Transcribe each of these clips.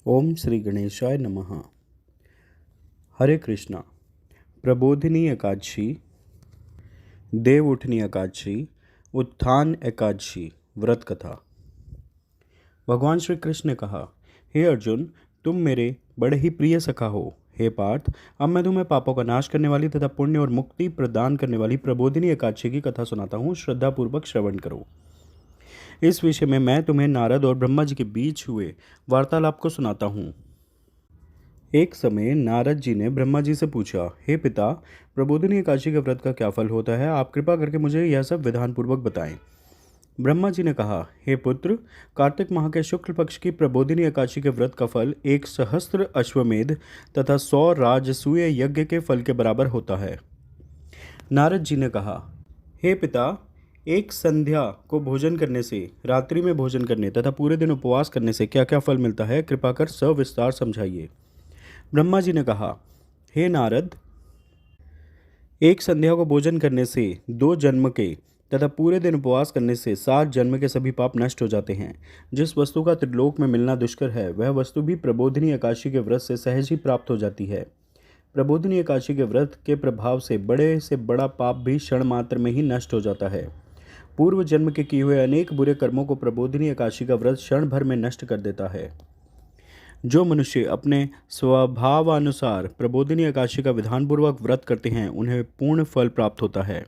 ओम श्री गणेशाय नमः। हरे कृष्णा। प्रबोधिनी एकादशी, देव उठनी एकादशी, उत्थान एकादशी व्रत कथा। भगवान श्री कृष्ण ने कहा, हे अर्जुन, तुम मेरे बड़े ही प्रिय सखा हो। हे पार्थ, अब मैं तुम्हें पापों का नाश करने वाली तथा पुण्य और मुक्ति प्रदान करने वाली प्रबोधिनी एकादशी की कथा सुनाता हूँ। श्रद्धापूर्वक श्रवण करो। इस विषय में मैं तुम्हें नारद और ब्रह्मा जी के बीच हुए वार्तालाप को सुनाता हूँ। एक समय नारद जी ने ब्रह्मा जी से पूछा, हे पिता, प्रबोधिनी एकादशी के व्रत का क्या फल होता है? आप कृपा करके मुझे यह सब विधान पूर्वक बताएं। ब्रह्मा जी ने कहा, हे पुत्र, कार्तिक माह के शुक्ल पक्ष की प्रबोधिनी एकादशी के व्रत का फल 1 सहस्त्र अश्वमेध तथा 100 राजसूय यज्ञ के फल के बराबर होता है। नारद जी ने कहा, हे पिता, एक संध्या को भोजन करने से, रात्रि में भोजन करने तथा पूरे दिन उपवास करने से क्या क्या फल मिलता है? कृपा कर सविस्तार समझाइए। ब्रह्मा जी ने कहा, हे नारद, एक संध्या को भोजन करने से 2 जन्म के तथा पूरे दिन उपवास करने से 7 जन्म के सभी पाप नष्ट हो जाते हैं। जिस वस्तु का त्रिलोक में मिलना दुष्कर है, वह वस्तु भी प्रबोधिनी एकादशी के व्रत से सहज ही प्राप्त हो जाती है। प्रबोधिनी एकादशी के व्रत के प्रभाव से बड़े से बड़ा पाप भी क्षण मात्र में ही नष्ट हो जाता है। पूर्व जन्म के किए हुए अनेक बुरे कर्मों को प्रबोधिनी एकादशी का व्रत क्षण भर में नष्ट कर देता है। जो मनुष्य अपने स्वभावानुसार प्रबोधिनी एकादशी का विधानपूर्वक व्रत करते हैं, उन्हें पूर्ण फल प्राप्त होता है।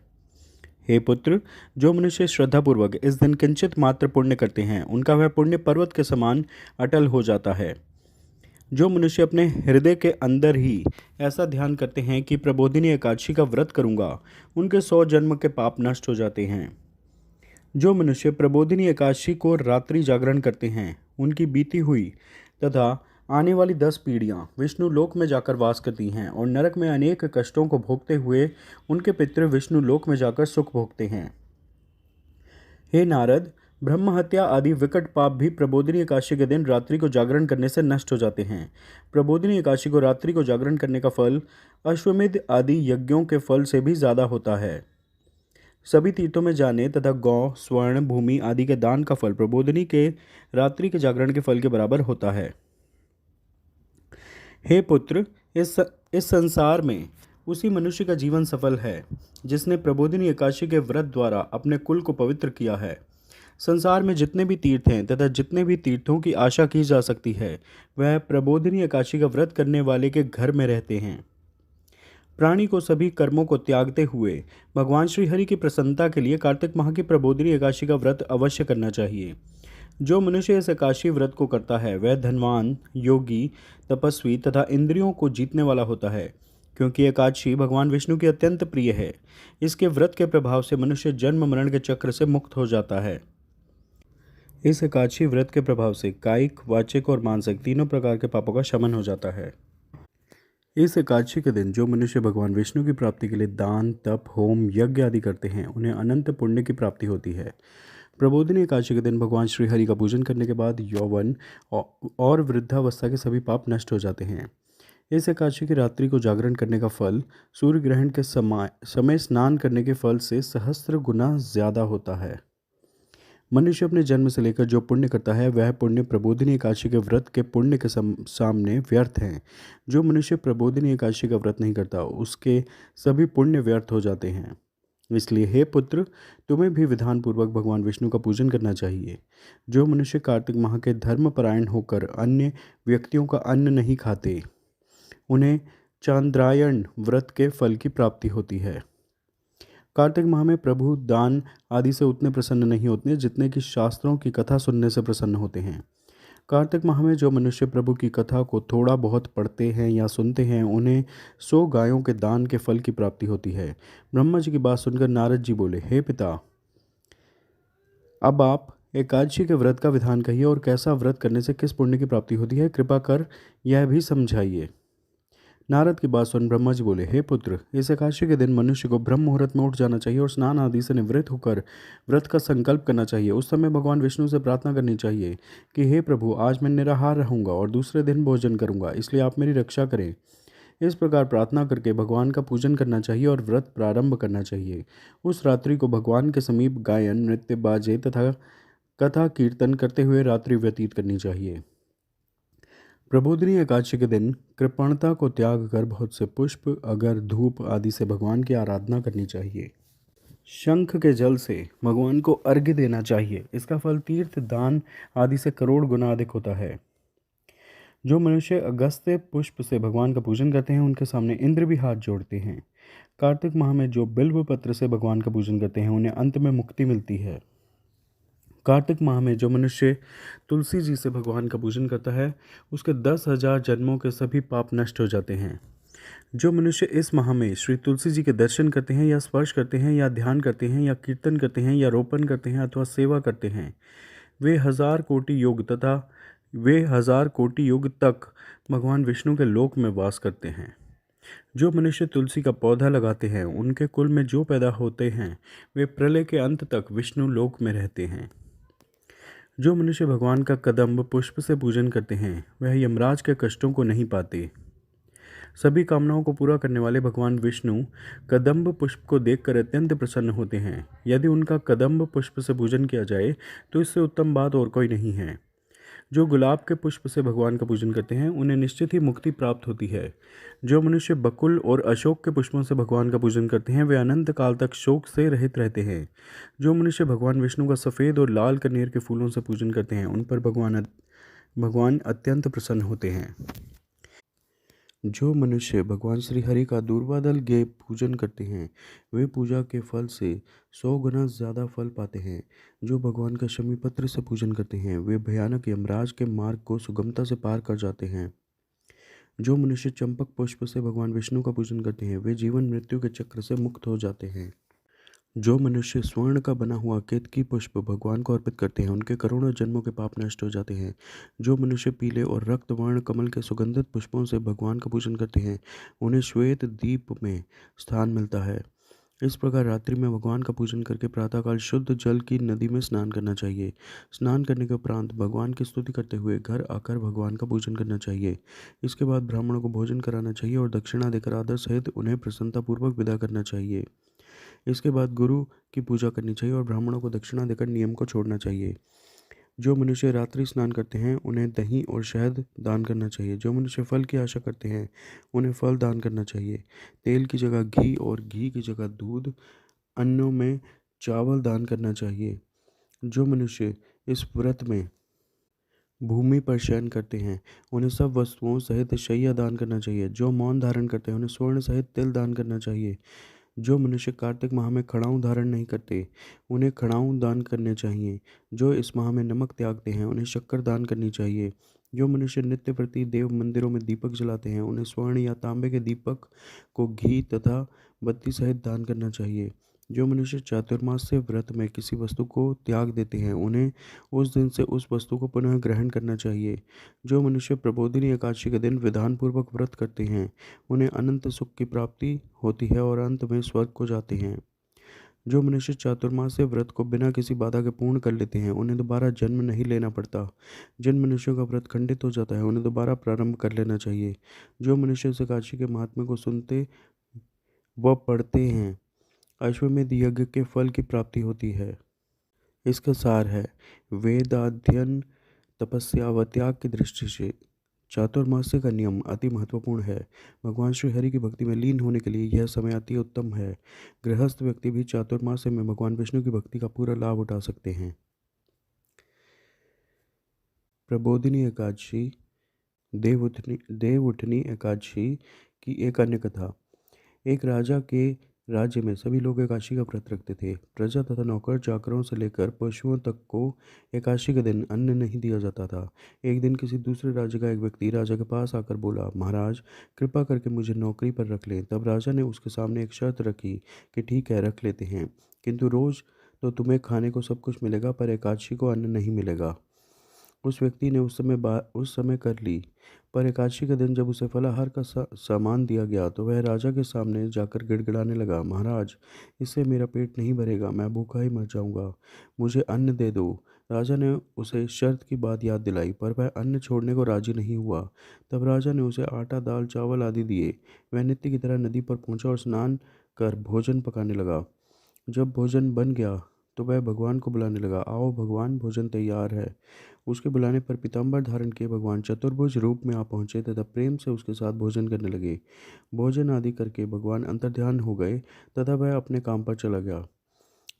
हे पुत्र, जो मनुष्य श्रद्धापूर्वक इस दिन किंचित मात्र पुण्य करते हैं, उनका वह पुण्य पर्वत के समान अटल हो जाता है। जो मनुष्य अपने हृदय के अंदर ही ऐसा ध्यान करते हैं कि प्रबोधिनी एकादशी का व्रत करूंगा, उनके 100 जन्म के पाप नष्ट हो जाते हैं। जो मनुष्य प्रबोधिनी एकादशी को रात्रि जागरण करते हैं, उनकी बीती हुई तथा आने वाली 10 पीढ़ियाँ विष्णु लोक में जाकर वास करती हैं और नरक में अनेक कष्टों को भोगते हुए उनके पितृ विष्णु लोक में जाकर सुख भोगते हैं। हे नारद, ब्रह्म हत्या आदि विकट पाप भी प्रबोधिनी एकादशी के दिन रात्रि को जागरण करने से नष्ट हो जाते हैं। प्रबोधिनी एकादशी को रात्रि को जागरण करने का फल अश्वमेध आदि यज्ञों के फल से भी ज़्यादा होता है। सभी तीर्थों में जाने तथा गौ, स्वर्ण, भूमि आदि के दान का फल प्रबोधिनी के रात्रि के जागरण के फल के बराबर होता है। हे पुत्र, इस संसार में उसी मनुष्य का जीवन सफल है जिसने प्रबोधिनी एकादशी के व्रत द्वारा अपने कुल को पवित्र किया है। संसार में जितने भी तीर्थ हैं तथा जितने भी तीर्थों की आशा की जा सकती है, वह प्रबोधिनी एकादशी का व्रत करने वाले के घर में रहते हैं। प्राणी को सभी कर्मों को त्यागते हुए भगवान श्री हरि की प्रसन्नता के लिए कार्तिक माह की प्रबोधिनी एकादशी का व्रत अवश्य करना चाहिए। जो मनुष्य इस एकादशी व्रत को करता है, वह धनवान, योगी, तपस्वी तथा इंद्रियों को जीतने वाला होता है, क्योंकि एकादशी भगवान विष्णु की अत्यंत प्रिय है। इसके व्रत के प्रभाव से मनुष्य जन्म मरण के चक्र से मुक्त हो जाता है। इस एकादशी व्रत के प्रभाव से कायिक, वाचिक और मानसिक तीनों प्रकार के पापों का शमन हो जाता है। इस एकादशी के दिन जो मनुष्य भगवान विष्णु की प्राप्ति के लिए दान, तप, होम, यज्ञ आदि करते हैं, उन्हें अनंत पुण्य की प्राप्ति होती है। प्रबोधिनी एकादशी के दिन भगवान श्री हरि का पूजन करने के बाद यौवन और वृद्धावस्था के सभी पाप नष्ट हो जाते हैं। इस एकादशी की रात्रि को जागरण करने का फल सूर्य ग्रहण के समय स्नान करने के फल से सहस्त्र गुना ज़्यादा होता है। मनुष्य अपने जन्म से लेकर जो पुण्य करता है, वह पुण्य प्रबोधिनी एकादशी के व्रत के पुण्य के सामने व्यर्थ हैं। जो मनुष्य प्रबोधिनी एकादशी का व्रत नहीं करता, उसके सभी पुण्य व्यर्थ हो जाते हैं। इसलिए हे पुत्र, तुम्हें भी विधानपूर्वक भगवान विष्णु का पूजन करना चाहिए। जो मनुष्य कार्तिक माह के धर्मपरायण होकर अन्य व्यक्तियों का अन्न नहीं खाते, उन्हें चांद्रायण व्रत के फल की प्राप्ति होती है। कार्तिक माह में प्रभु दान आदि से उतने प्रसन्न नहीं होते जितने कि शास्त्रों की कथा सुनने से प्रसन्न होते हैं। कार्तिक माह में जो मनुष्य प्रभु की कथा को थोड़ा बहुत पढ़ते हैं या सुनते हैं, उन्हें 100 गायों के दान के फल की प्राप्ति होती है। ब्रह्मा जी की बात सुनकर नारद जी बोले, हे पिता, अब आप एकादशी के व्रत का विधान कहिए और कैसा व्रत करने से किस पुण्य की प्राप्ति होती है, कृपा कर यह भी समझाइए। नारद की बात सुन ब्रह्मा जी बोले, हे पुत्र, इस एकादशी के दिन मनुष्य को ब्रह्म मुहूर्त में उठ जाना चाहिए और स्नान आदि से निवृत्त होकर व्रत का संकल्प करना चाहिए। उस समय भगवान विष्णु से प्रार्थना करनी चाहिए कि हे प्रभु, आज मैं निराहार रहूंगा और दूसरे दिन भोजन करूंगा, इसलिए आप मेरी रक्षा करें। इस प्रकार प्रार्थना करके भगवान का पूजन करना चाहिए और व्रत प्रारंभ करना चाहिए। उस रात्रि को भगवान के समीप गायन, नृत्य, बाजे तथा कथा कीर्तन करते हुए रात्रि व्यतीत करनी चाहिए। प्रबोधिनी एकादशी के दिन कृपणता को त्याग कर बहुत से पुष्प, अगर, धूप आदि से भगवान की आराधना करनी चाहिए। शंख के जल से भगवान को अर्घ्य देना चाहिए। इसका फल तीर्थ दान आदि से करोड़ गुना अधिक होता है। जो मनुष्य अगस्त्य पुष्प से भगवान का पूजन करते हैं, उनके सामने इंद्र भी हाथ जोड़ते हैं। कार्तिक माह में जो बिल्व पत्र से भगवान का पूजन करते हैं, उन्हें अंत में मुक्ति मिलती है। कार्तिक माह में जो मनुष्य तुलसी जी से भगवान का पूजन करता है, उसके 10,000 जन्मों के सभी पाप नष्ट हो जाते हैं। जो मनुष्य इस माह में श्री तुलसी जी के दर्शन करते हैं या स्पर्श करते हैं या ध्यान करते हैं या कीर्तन करते हैं या रोपण करते हैं अथवा सेवा करते हैं, वे हजार कोटि युग तक भगवान विष्णु के लोक में वास करते हैं। जो मनुष्य तुलसी का पौधा लगाते हैं, उनके कुल में जो पैदा होते हैं, वे प्रलय के अंत तक विष्णु लोक में रहते हैं। जो मनुष्य भगवान का कदम्ब पुष्प से पूजन करते हैं, वह यमराज के कष्टों को नहीं पाते। सभी कामनाओं को पूरा करने वाले भगवान विष्णु कदम्ब पुष्प को देखकर अत्यंत प्रसन्न होते हैं। यदि उनका कदम्ब पुष्प से पूजन किया जाए तो इससे उत्तम बात और कोई नहीं है। जो गुलाब के पुष्प से भगवान का पूजन करते हैं, उन्हें निश्चित ही मुक्ति प्राप्त होती है। जो मनुष्य बकुल और अशोक के पुष्पों से भगवान का पूजन करते हैं, वे अनंत काल तक शोक से रहित रहते हैं। जो मनुष्य भगवान विष्णु का सफ़ेद और लाल कनेर के फूलों से पूजन करते हैं, उन पर भगवान अत्यंत प्रसन्न होते हैं। जो मनुष्य भगवान श्री हरि का दूर्वादल गे पूजन करते हैं, वे पूजा के फल से 100 गुना ज़्यादा फल पाते हैं। जो भगवान का शमी पत्र से पूजन करते हैं, वे भयानक यमराज के मार्ग को सुगमता से पार कर जाते हैं। जो मनुष्य चंपक पुष्प से भगवान विष्णु का पूजन करते हैं, वे जीवन मृत्यु के चक्र से मुक्त हो जाते हैं। जो मनुष्य स्वर्ण का बना हुआ केतकी पुष्प भगवान को अर्पित करते हैं, उनके करोड़ों जन्मों के पाप नष्ट हो जाते हैं। जो मनुष्य पीले और रक्त वर्ण कमल के सुगंधित पुष्पों से भगवान का पूजन करते हैं, उन्हें श्वेत दीप में स्थान मिलता है। इस प्रकार रात्रि में भगवान का पूजन करके प्रातःकाल शुद्ध जल की नदी में स्नान करना चाहिए। स्नान करने के उपरांत भगवान की स्तुति करते हुए घर आकर भगवान का पूजन करना चाहिए। इसके बाद ब्राह्मणों को भोजन कराना चाहिए और दक्षिणा देकर आदर सहित उन्हें प्रसन्नतापूर्वक विदा करना चाहिए। इसके बाद गुरु की पूजा करनी चाहिए और ब्राह्मणों को दक्षिणा देकर नियम को छोड़ना चाहिए। जो मनुष्य रात्रि स्नान करते हैं, उन्हें दही और शहद दान करना चाहिए। जो मनुष्य फल की आशा करते हैं, उन्हें फल दान करना चाहिए। तेल की जगह घी और घी की जगह दूध, अन्नों में चावल दान करना चाहिए। जो मनुष्य इस व्रत में भूमि पर शयन करते हैं, उन्हें सब वस्तुओं सहित शैया दान करना चाहिए। जो मौन धारण करते हैं, उन्हें स्वर्ण सहित तिल दान करना चाहिए। जो मनुष्य कार्तिक माह में खड़ाऊँ धारण नहीं करते, उन्हें खड़ाऊँ दान करने चाहिए। जो इस माह में नमक त्यागते हैं, उन्हें शक्कर दान करनी चाहिए। जो मनुष्य नित्य प्रति देव मंदिरों में दीपक जलाते हैं, उन्हें स्वर्ण या तांबे के दीपक को घी तथा बत्ती सहित दान करना चाहिए। जो मनुष्य चातुर्मास से व्रत में किसी वस्तु को त्याग देते हैं, उन्हें उस दिन से उस वस्तु को पुनः ग्रहण करना चाहिए। जो मनुष्य प्रबोधिनी एकादशी के दिन विधानपूर्वक व्रत करते हैं, उन्हें अनंत सुख की प्राप्ति होती है और अंत में स्वर्ग को जाते हैं। जो मनुष्य चातुर्मास से व्रत को बिना किसी बाधा के पूर्ण कर लेते हैं, उन्हें दोबारा जन्म नहीं लेना पड़ता। जिन मनुष्यों का व्रत खंडित हो जाता है, उन्हें दोबारा प्रारंभ कर लेना चाहिए। जो मनुष्य इस एकादशी के महात्म्य को सुनते व पढ़ते हैं, अश्वमेध यज्ञ के फल की प्राप्ति होती है। इसका सार है, वेद अध्ययन, तपस्या व त्याग की दृष्टि से चातुर्मास्य का नियम अति महत्वपूर्ण है। भगवान श्री हरि की भक्ति में लीन होने के लिए यह समय अति उत्तम है। गृहस्थ व्यक्ति भी चातुर्मास्य में भगवान विष्णु की भक्ति का पूरा लाभ उठा सकते हैं। प्रबोधिनी एकादशी, देव उठनी एकादशी की एक अन्य कथा। एक राजा के राज्य में सभी लोग एकादशी का व्रत रखते थे। प्रजा तथा नौकर चाकरों से लेकर पशुओं तक को एकादशी के दिन अन्न नहीं दिया जाता था। एक दिन किसी दूसरे राज्य का एक व्यक्ति राजा के पास आकर बोला, महाराज, कृपा करके मुझे नौकरी पर रख लें। तब राजा ने उसके सामने एक शर्त रखी कि ठीक है, रख लेते हैं, किंतु रोज तो तुम्हें खाने को सब कुछ मिलेगा, पर एकादशी को अन्न नहीं मिलेगा। उस व्यक्ति ने उस समय कर ली, पर एकादशी के दिन जब उसे फलाहार का सामान दिया गया तो वह राजा के सामने जाकर गिड़गिड़ाने लगा, महाराज, इससे मेरा पेट नहीं भरेगा, मैं भूखा ही मर जाऊंगा, मुझे अन्न दे दो। राजा ने उसे शर्त की बात याद दिलाई, पर वह अन्न छोड़ने को राजी नहीं हुआ। तब राजा ने उसे आटा, दाल, चावल आदि दिए। वह नित्य की तरह नदी पर पहुंचा और स्नान कर भोजन पकाने लगा। जब भोजन बन गया तो वह भगवान को बुलाने लगा, आओ भगवान, भोजन तैयार है। उसके बुलाने पर पीताम्बर धारण किए भगवान चतुर्भुज रूप में आ पहुँचे तथा प्रेम से उसके साथ भोजन करने लगे। भोजन आदि करके भगवान अंतर्ध्यान हो गए तथा वह अपने काम पर चला गया।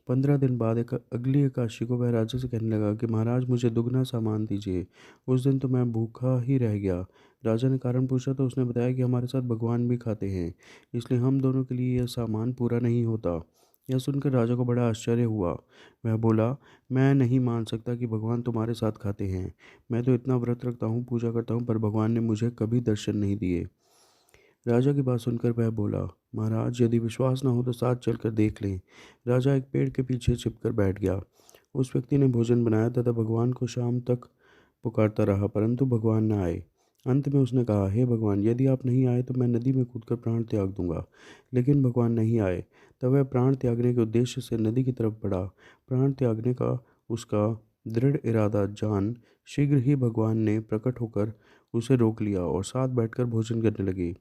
15 दिन बाद एक अगली एकादशी को वह राजा से कहने लगा कि महाराज, मुझे दुगना सामान दीजिए। उस दिन तो मैं भूखा ही रह गया। राजा ने कारण पूछा तो उसने बताया कि हमारे साथ भगवान भी खाते हैं, इसलिए हम दोनों के लिए यह सामान पूरा नहीं होता। यह सुनकर राजा को बड़ा आश्चर्य हुआ। वह बोला, मैं नहीं मान सकता कि भगवान तुम्हारे साथ खाते हैं। मैं तो इतना व्रत रखता हूँ, पूजा करता हूँ, पर भगवान ने मुझे कभी दर्शन नहीं दिए। राजा की बात सुनकर वह बोला, महाराज, यदि विश्वास न हो तो साथ चलकर देख लें। राजा एक पेड़ के पीछे छिपकर बैठ गया। उस व्यक्ति ने भोजन बनाया तथा भगवान को शाम तक पुकारता रहा, परंतु भगवान न आए। अंत में उसने कहा, हे भगवान, यदि आप नहीं आए तो मैं नदी में कूदकर प्राण त्याग दूंगा। लेकिन भगवान नहीं आए। तब वह प्राण त्यागने के उद्देश्य से नदी की तरफ बढ़ा। प्राण त्यागने का उसका दृढ़ इरादा जान शीघ्र ही भगवान ने प्रकट होकर उसे रोक लिया और साथ बैठकर भोजन करने लगे।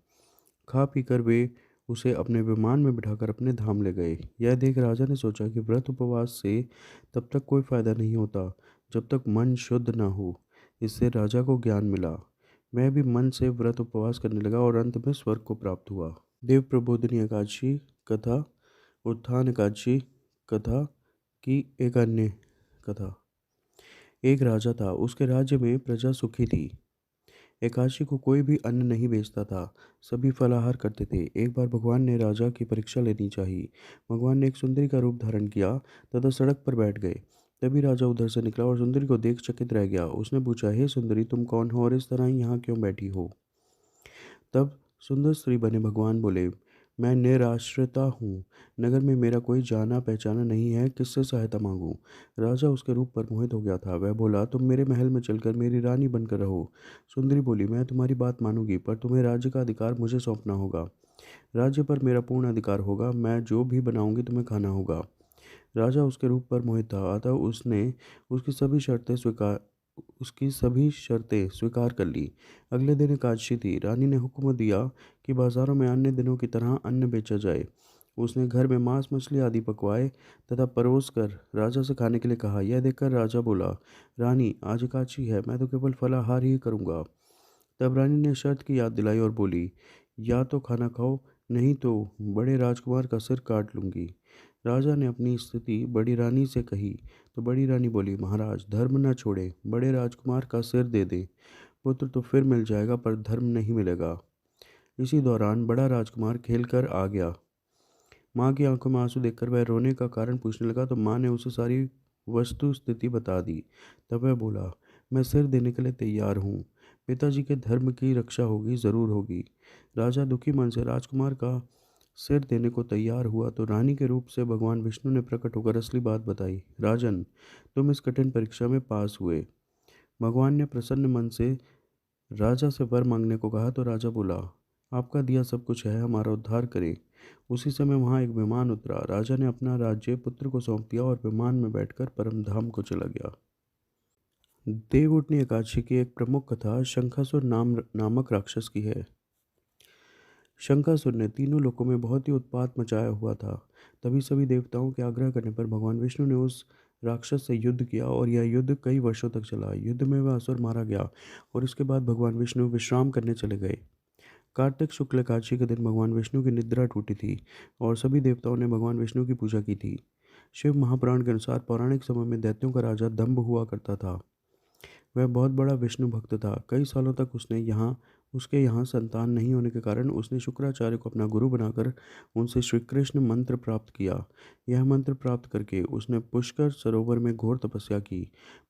खा पीकर वे उसे अपने विमान में बिठाकर अपने धाम ले गए। यह देख राजा ने सोचा कि व्रत उपवास से तब तक कोई फायदा नहीं होता जब तक मन शुद्ध न हो। इससे राजा को ज्ञान मिला। वह भी मन से व्रत उपवास करने लगा और अंत में स्वर्ग को प्राप्त हुआ। देव प्रबोधिनी एकादशी कथा, उत्थान एकादशी कथा की एक अन्य कथा। एक राजा था, उसके राज्य में प्रजा सुखी थी। एकादशी को कोई भी अन्न नहीं बेचता था, सभी फलाहार करते थे। एक बार भगवान ने राजा की परीक्षा लेनी चाहिए। भगवान ने एक सुंदरी का रूप धारण किया तथा सड़क पर बैठ गए। तभी राजा उधर से निकला और सुंदरी को देख चकित रह गया। उसने पूछा, हे सुंदरी, तुम कौन हो और इस तरह यहाँ क्यों बैठी हो? तब सुंदर स्त्री बने भगवान बोले, मैं निराश्रिता हूँ। नगर में मेरा कोई जाना पहचाना नहीं है, किससे सहायता मांगूं? राजा उसके रूप पर मोहित हो गया था। वह बोला, तुम मेरे महल में चलकर मेरी रानी बनकर रहो। सुंदरी बोली, मैं तुम्हारी बात मानूंगी, पर तुम्हें राज्य का अधिकार मुझे सौंपना होगा। राज्य पर मेरा पूर्ण अधिकार होगा। मैं जो भी बनाऊंगी तुम्हें खाना होगा। राजा उसके रूप पर मोहित था, अतः उसकी सभी शर्तें स्वीकार उसकी सभी शर्तें स्वीकार कर ली। अगले दिन एकादशी थी। रानी ने हुक्म दिया कि बाजारों में अन्य दिनों की तरह अन्न बेचा जाए। उसने घर में मांस मछली आदि पकवाए तथा परोस कर राजा से खाने के लिए कहा। यह देखकर राजा बोला, रानी, आज एकादशी है, मैं तो केवल फलाहार ही करूँगा। तब रानी ने शर्त की याद दिलाई और बोली, या तो खाना खाओ, नहीं तो बड़े राजकुमार का सिर काट लूंगी। राजा ने अपनी स्थिति बड़ी रानी से कही तो बड़ी रानी बोली, महाराज, धर्म न छोड़े, बड़े राजकुमार का सिर दे दे। पुत्र तो फिर मिल जाएगा, पर धर्म नहीं मिलेगा। इसी दौरान बड़ा राजकुमार खेल कर आ गया। माँ की आंखों में आंसू देखकर वह रोने का कारण पूछने लगा तो माँ ने उसे सारी वस्तु स्थिति बता दी। तब वह बोला, मैं सिर देने के लिए तैयार हूँ। पिताजी के धर्म की रक्षा होगी, ज़रूर होगी। राजा दुखी मन से राजकुमार का सिर देने को तैयार हुआ तो रानी के रूप से भगवान विष्णु ने प्रकट होकर असली बात बताई। राजन, तुम इस कठिन परीक्षा में पास हुए। भगवान ने प्रसन्न मन से राजा से वर मांगने को कहा तो राजा बोला, आपका दिया सब कुछ है, हमारा उद्धार करें। उसी समय वहां एक विमान उतरा। राजा ने अपना राज्य पुत्र को सौंप दिया और विमान में बैठकर परम धाम को चला गया। देवउठनी एकादशी की एक प्रमुख कथा शंखासुर नामक राक्षस की है। शंखासुर ने तीनों लोकों में बहुत ही उत्पात मचाया हुआ था। तभी सभी देवताओं के आग्रह करने पर भगवान विष्णु ने उस राक्षस से युद्ध किया और यह युद्ध कई वर्षों तक चला। युद्ध में वह असुर मारा गया और उसके बाद भगवान विष्णु विश्राम करने चले गए। कार्तिक शुक्ल एकादशी के दिन भगवान विष्णु की निद्रा टूटी थी और सभी देवताओं ने भगवान विष्णु की पूजा की थी। शिव महापुराण के अनुसार पौराणिक समय में दैत्यों का राजा दंभ हुआ करता था। वह बहुत बड़ा विष्णु भक्त था। कई सालों तक उसके यहाँ संतान नहीं होने के कारण उसने शुक्राचार्य को अपना गुरु बनाकर उनसे श्री कृष्ण मंत्र प्राप्त किया। यह मंत्र प्राप्त करके उसने पुष्कर सरोवर में घोर तपस्या की।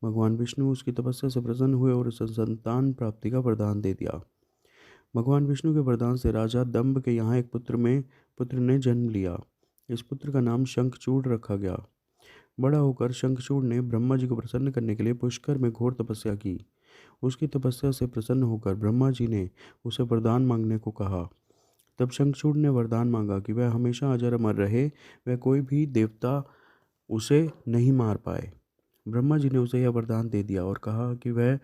भगवान विष्णु उसकी तपस्या से प्रसन्न हुए और उसे संतान प्राप्ति का वरदान दे दिया। भगवान विष्णु के वरदान से राजा दंभ के यहाँ एक पुत्र ने जन्म लिया। इस पुत्र का नाम शंखचूड़ रखा गया। बड़ा होकर शंखचूड़ ने ब्रह्मा जी को प्रसन्न करने के लिए पुष्कर में घोर तपस्या की। उसकी तपस्या से प्रसन्न होकर ब्रह्मा जी ने उसे वरदान मांगने को कहा। तब शंखचूड़ ने वरदान मांगा कि वह हमेशा अजर अमर रहे, वह कोई भी देवता उसे नहीं मार पाए। ब्रह्मा जी ने उसे यह वरदान दे दिया और कहा कि वह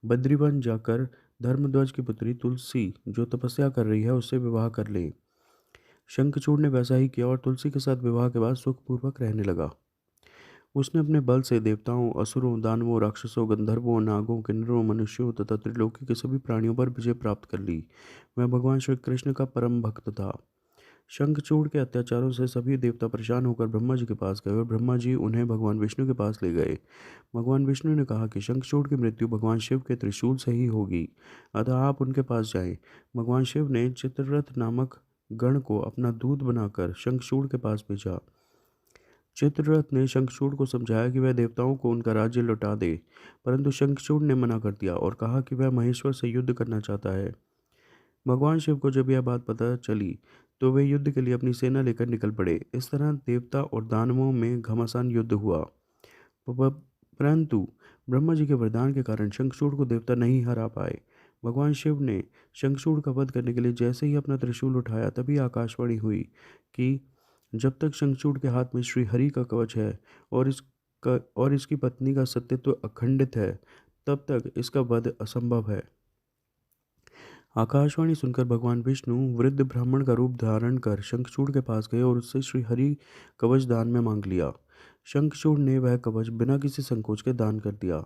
बद्रीवन जाकर धर्मध्वज की पुत्री तुलसी, जो तपस्या कर रही है, उससे विवाह कर ले। शंखचूड़ ने वैसा ही किया और तुलसी के साथ विवाह के बाद सुखपूर्वक रहने लगा। उसने अपने बल से देवताओं, असुरों, दानवों, राक्षसों, गंधर्वों, नागों, किन्नरों, मनुष्यों तथा त्रिलोकी के सभी प्राणियों पर विजय प्राप्त कर ली। वह भगवान श्री कृष्ण का परम भक्त था। शंखचूड़ के अत्याचारों से सभी देवता परेशान होकर ब्रह्मा जी के पास गए और ब्रह्मा जी उन्हें भगवान विष्णु के पास ले गए। भगवान विष्णु ने कहा कि शंखचूड़ की मृत्यु भगवान शिव के त्रिशूल से ही होगी, अतः आप उनके पास जाएं। भगवान शिव ने चित्ररथ नामक गण को अपना दूत बनाकर शंखचूड़ के पास भेजा। चित्ररथ ने शंखचूड़ को समझाया कि वह देवताओं को उनका राज्य लौटा दे, परंतु शंखचूड़ ने मना कर दिया और कहा कि वह महेश्वर से युद्ध करना चाहता है। भगवान शिव को जब यह बात पता चली तो वे युद्ध के लिए अपनी सेना लेकर निकल पड़े। इस तरह देवता और दानवों में घमासान युद्ध हुआ। प- परंतु ब्रह्मा जी के वरदान के कारण शंखचूड़ को देवता नहीं हरा पाए। भगवान शिव ने शंखचूड़ का वध करने के लिए जैसे ही अपना त्रिशूल उठाया तभी आकाशवाणी हुई कि जब तक शंखचूड़ के हाथ में श्री हरि का कवच है और इसकी पत्नी का सत्यत्व अखंडित है, तब तक इसका वध असंभव है। आकाशवाणी सुनकर भगवान विष्णु वृद्ध ब्राह्मण का रूप धारण कर शंखचूड़ के पास गए और उससे श्री हरि कवच दान में मांग लिया। शंखचूड़ ने वह कवच बिना किसी संकोच के दान कर दिया।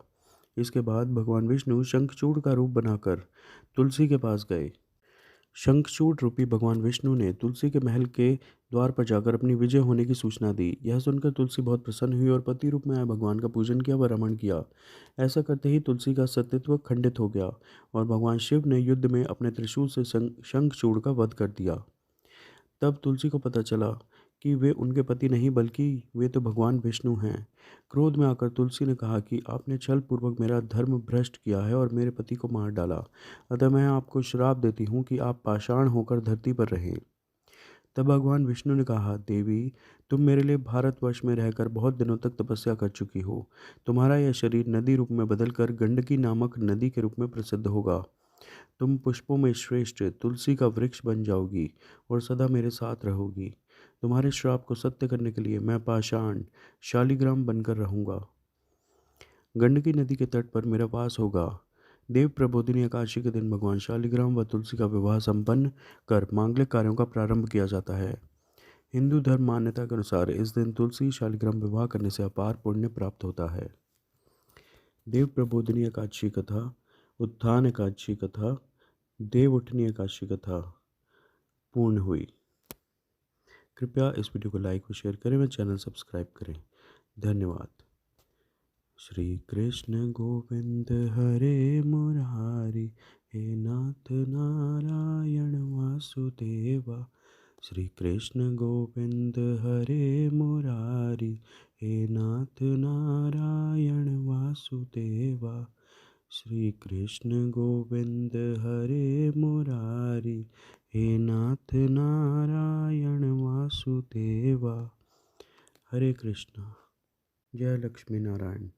इसके बाद भगवान विष्णु शंखचूड़ का रूप बनाकर तुलसी के पास गए। शंखचूड़ रूपी भगवान विष्णु ने तुलसी के महल के द्वार पर जाकर अपनी विजय होने की सूचना दी। यह सुनकर तुलसी बहुत प्रसन्न हुई और पति रूप में आए भगवान का पूजन किया व रमण किया। ऐसा करते ही तुलसी का सत्यत्व खंडित हो गया और भगवान शिव ने युद्ध में अपने त्रिशूल से शंखचूड़ का वध कर दिया। तब तुलसी को पता चला कि वे उनके पति नहीं बल्कि वे तो भगवान विष्णु हैं। क्रोध में आकर तुलसी ने कहा कि आपने छल पूर्वक मेरा धर्म भ्रष्ट किया है और मेरे पति को मार डाला, अतः मैं आपको श्राप देती हूँ कि आप पाषाण होकर धरती पर रहें। तब भगवान विष्णु ने कहा, देवी, तुम मेरे लिए भारतवर्ष में रहकर बहुत दिनों तक तपस्या कर चुकी हो। तुम्हारा यह शरीर नदी रूप में बदलकर गंडकी नामक नदी के रूप में प्रसिद्ध होगा। तुम पुष्पों में श्रेष्ठ तुलसी का वृक्ष बन जाओगी और सदा मेरे साथ रहोगी। तुम्हारे श्राप को सत्य करने के लिए मैं पाषाण शालिग्राम बनकर रहूंगा। गंडकी नदी के तट पर मेरा वास होगा। देव प्रबोधिनी एकादशी के दिन भगवान शालिग्राम व तुलसी का विवाह संपन्न कर मांगलिक कार्यों का प्रारंभ किया जाता है। हिंदू धर्म मान्यता के अनुसार इस दिन तुलसी शालिग्राम विवाह करने से अपार पुण्य प्राप्त होता है। देव प्रबोधिनी एकादशी कथा, उत्थान एकादशी कथा, देव उठनी एकादशी कथा पूर्ण हुई। कृपया इस वीडियो को लाइक और शेयर करें व चैनल सब्सक्राइब करें। धन्यवाद। श्री कृष्ण गोविंद हरे मुरारी, हे नाथ नारायण वासुदेवा। श्री कृष्ण गोविंद हरे मुरारी, हे नाथ नारायण वासुदेवा। श्री कृष्ण गोविंद हरे मुरारी, हे नाथ नारायण वासुदेवा। हरे कृष्णा। जय लक्ष्मी नारायण।